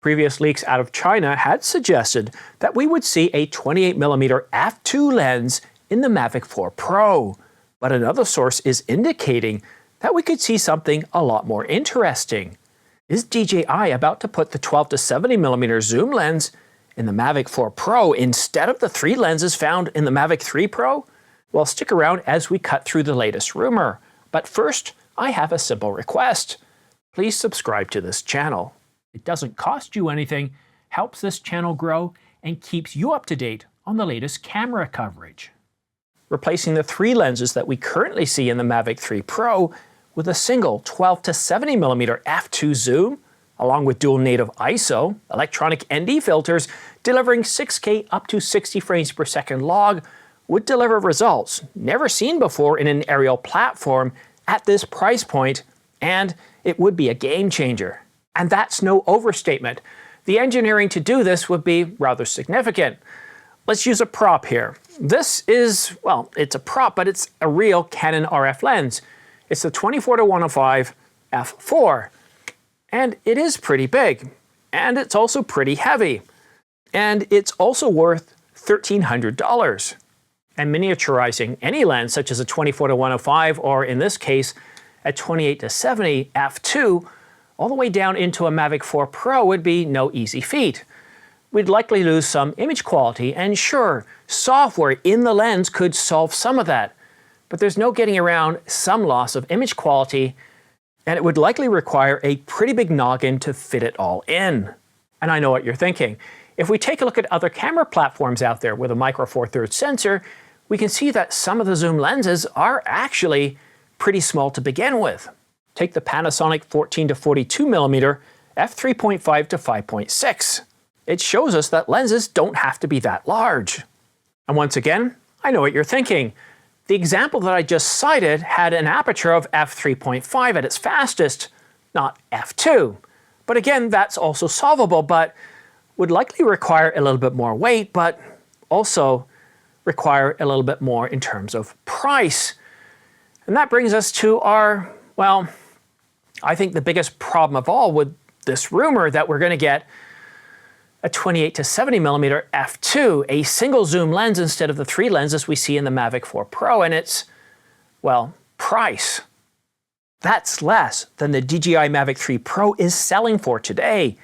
Previous leaks out of China had suggested that we would see a 28mm f2 lens in the Mavic 4 Pro, but another source is indicating that we could see something a lot more interesting. Is DJI about to put the 12 to 70mm zoom lens in the Mavic 4 Pro instead of the 3 lenses found in the Mavic 3 Pro? Well, stick around as we cut through the latest rumor. But first, I have a simple request. Please subscribe to this channel. It doesn't cost you anything, helps this channel grow, and keeps you up to date on the latest camera coverage. Replacing the 3 lenses that we currently see in the Mavic 3 Pro with a single 12 to 70mm f2 zoom, along with dual native ISO, electronic ND filters delivering 6K up to 60 frames per second log, would deliver results never seen before in an aerial platform at this price point, and it would be a game changer. And that's no overstatement. The engineering to do this would be rather significant. Let's use a prop here. This is, well, it's a prop, but it's a real Canon RF lens. It's the 24-105 f4. And it is pretty big. And it's also pretty heavy. And it's also worth $1,300. And miniaturizing any lens, such as a 24-105, or in this case, a 28-70 f2, all the way down into a Mavic 4 Pro would be no easy feat. We'd likely lose some image quality, and sure, software in the lens could solve some of that, but there's no getting around some loss of image quality, and it would likely require a pretty big noggin to fit it all in. And I know what you're thinking. If we take a look at other camera platforms out there with a micro four thirds sensor, we can see that some of the zoom lenses are actually pretty small to begin with. Take the Panasonic 14 to 42mm f3.5 to 5.6. It shows us that lenses don't have to be that large. And once again, I know what you're thinking. The example that I just cited had an aperture of f3.5 at its fastest, not f2. But again, that's also solvable, but would likely require a little bit more weight, but also require a little bit more in terms of price. And that brings us to our, well, I think the biggest problem of all with this rumor that we're going to get a 28 to 70mm f2, a single zoom lens instead of the 3 lenses we see in the Mavic 4 Pro, and it's, well, price. That's less than the DJI Mavic 3 Pro is selling for today.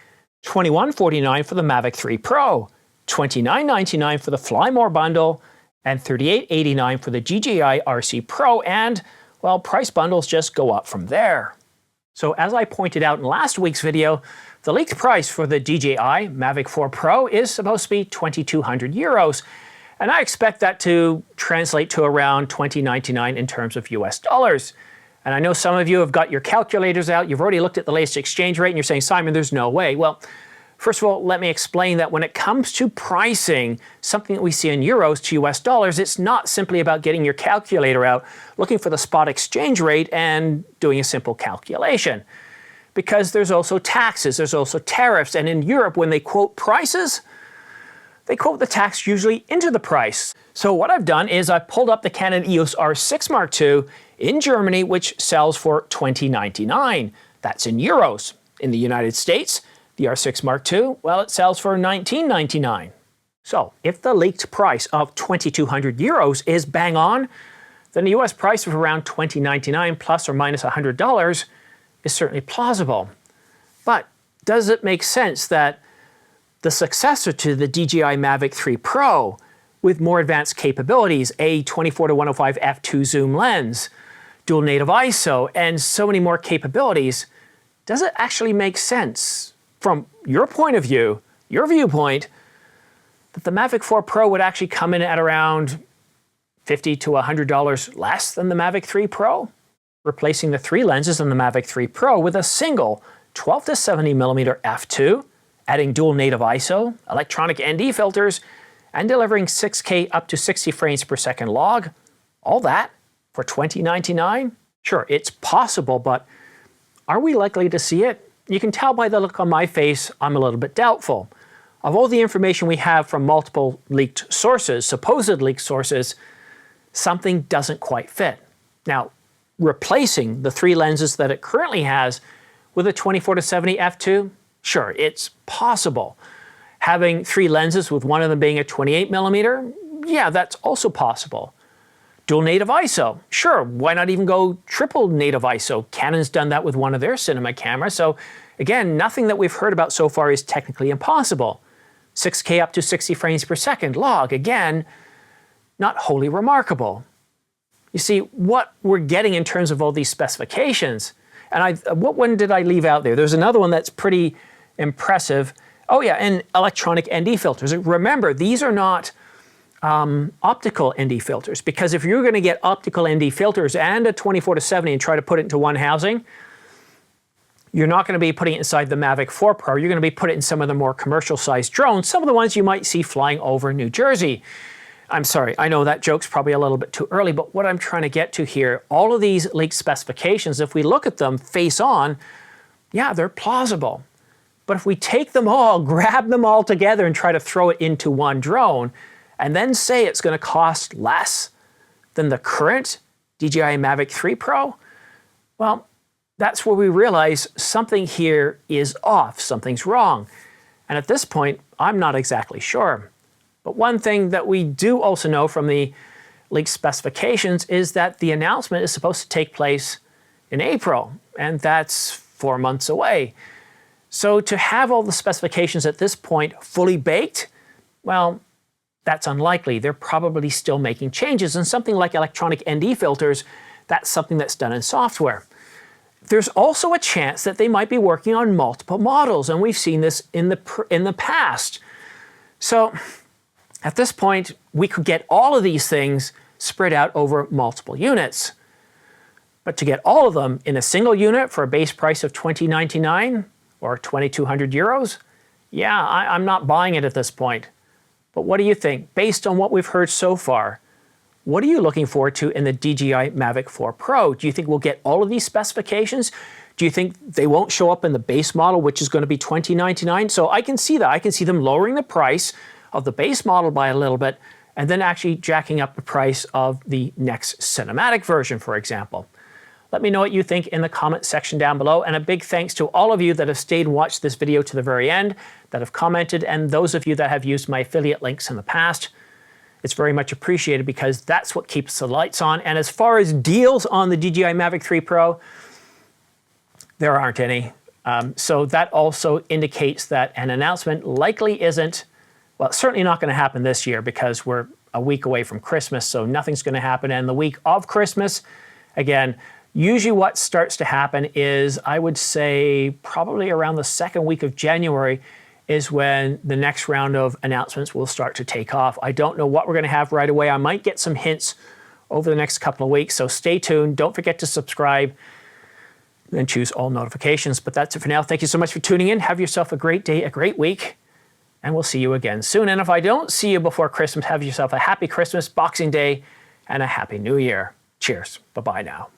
$2149 for the Mavic 3 Pro, $2999 for the Fly More bundle, and $3889 for the DJI RC Pro, and, well, price bundles just go up from there. So as I pointed out in last week's video, the leaked price for the DJI Mavic 4 Pro is supposed to be 2,200 euros, and I expect that to translate to around $20.99 in terms of US dollars. And I know some of you have got your calculators out, you've already looked at the latest exchange rate, and you're saying, Simon, there's no way. Well, first of all, let me explain that when it comes to pricing something that we see in euros to US dollars, it's not simply about getting your calculator out, looking for the spot exchange rate, and doing a simple calculation. Because there's also taxes, there's also tariffs, and in Europe, when they quote prices, they quote the tax usually into the price. So what I've done is I've pulled up the Canon EOS R6 Mark II in Germany, which sells for $20.99. That's in euros. In the United States, the R6 Mark II, well, it sells for $19.99. So if the leaked price of 2,200 euros is bang on, then the US price of around $20.99 plus or minus $100 is certainly plausible. But does it make sense that the successor to the DJI Mavic 3 Pro, with more advanced capabilities, a 24-105 f2 zoom lens, dual native ISO, and so many more capabilities, does it actually make sense from your point of view, your viewpoint, that the Mavic 4 Pro would actually come in at around $50 to $100 less than the Mavic 3 Pro? Replacing the 3 lenses on the Mavic 3 Pro with a single 12 to 70mm f2, adding dual native ISO, electronic ND filters, and delivering 6K up to 60 frames per second log, all that for $20.99? Sure, it's possible, but are we likely to see it? You can tell by the look on my face, I'm a little bit doubtful. Of all the information we have from multiple leaked sources, supposed leaked sources, something doesn't quite fit. Now, replacing the 3 lenses that it currently has with a 24 to 70 f2, Sure, it's possible. Having 3 lenses with one of them being a 28mm, yeah, that's also possible. Dual native ISO, sure, why not even go triple native ISO? Canon's done that with one of their cinema cameras, so again, nothing that we've heard about so far is technically impossible. 6K up to 60 frames per second log, again, not wholly remarkable. You see, what we're getting in terms of all these specifications, and what one did I leave out there? There's another one that's pretty impressive. Oh yeah, and electronic ND filters. Remember, these are not optical ND filters, because if you're going to get optical ND filters and a 24-70 and try to put it into one housing, you're not going to be putting it inside the Mavic 4 Pro. You're going to be putting it in some of the more commercial-sized drones, some of the ones you might see flying over New Jersey. I'm sorry, I know that joke's probably a little bit too early, but what I'm trying to get to here, all of these leaked specifications, if we look at them face on, yeah, they're plausible. But if we take them all, grab them all together and try to throw it into one drone, and then say it's going to cost less than the current DJI Mavic 3 Pro, well, that's where we realize something here is off, something's wrong. And at this point, I'm not exactly sure. But one thing that we do also know from the leaked specifications is that the announcement is supposed to take place in April, and that's 4 months away. So to have all the specifications at this point fully baked, well, that's unlikely. They're probably still making changes, and something like electronic ND filters, that's something that's done in software. There's also a chance that they might be working on multiple models, and we've seen this in the past. So at this point, we could get all of these things spread out over multiple units. But to get all of them in a single unit for a base price of $20.99 or 2,200 euros, yeah, I'm not buying it at this point. But what do you think? Based on what we've heard so far, what are you looking forward to in the DJI Mavic 4 Pro? Do you think we'll get all of these specifications? Do you think they won't show up in the base model, which is going to be $20.99? So I can see that. I can see them lowering the price of the base model by a little bit, and then actually jacking up the price of the next cinematic version, for example. Let me know what you think in the comment section down below, and a big thanks to all of you that have stayed and watched this video to the very end, that have commented, and those of you that have used my affiliate links in the past. It's very much appreciated, because that's what keeps the lights on. And as far as deals on the DJI Mavic 3 Pro, there aren't any. So that also indicates that an announcement likely isn't, well, it's certainly not going to happen this year, because we're a week away from Christmas, so nothing's going to happen. And the week of Christmas, again, usually what starts to happen is, I would say probably around the second week of January is when the next round of announcements will start to take off. I don't know what we're going to have right away. I might get some hints over the next couple of weeks, so stay tuned. Don't forget to subscribe and choose all notifications. But that's it for now. Thank you so much for tuning in. Have yourself a great day, a great week, and we'll see you again soon. And if I don't see you before Christmas, have yourself a happy Christmas, Boxing Day, and a happy New Year. Cheers. Bye-bye now.